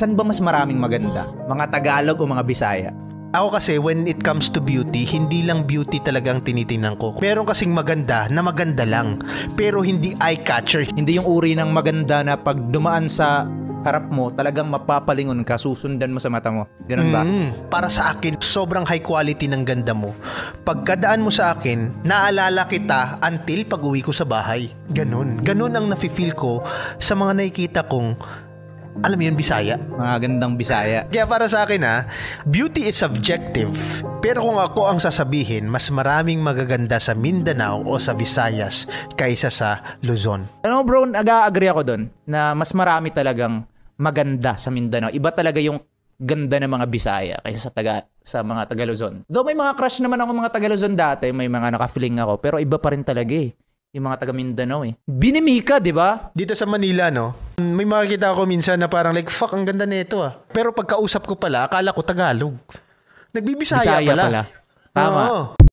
San ba mas maraming maganda? Mga Tagalog o mga Bisaya? Ako kasi, when it comes to beauty, hindi lang beauty talagang tinitingnan ko. Meron kasing maganda na maganda lang, pero hindi eye-catcher. Hindi yung uri ng maganda na pag dumaan sa harap mo, talagang mapapalingon ka, susundan mo sa mata mo. Ganun ba? Para sa akin, sobrang high quality ng ganda mo. Pagkadaan mo sa akin, naalala kita until pag-uwi ko sa bahay. Ganun ang nafe-feel ko sa mga nakikita kong, alam mo yun, Bisaya? Mga gandang Bisaya. Kaya para sa akin beauty is subjective. Pero kung ako ang sasabihin, mas maraming magaganda sa Mindanao o sa Visayas kaysa sa Luzon. Ano bro, nag-agree ako doon na mas marami talagang maganda sa Mindanao. Iba talaga yung ganda ng mga Bisaya kaysa sa mga taga Luzon. Though may mga crush naman ako mga taga Luzon dati, may mga naka-feeling ako, pero iba pa rin talaga yung mga taga Mindanao Binimika, di ba? Dito sa Manila, may makikita ako minsan na parang like, fuck, ang ganda nito Pero pagkausap ko pala, akala ko Tagalog. Nagbibisaya Bisaya pala. Tama. Oo.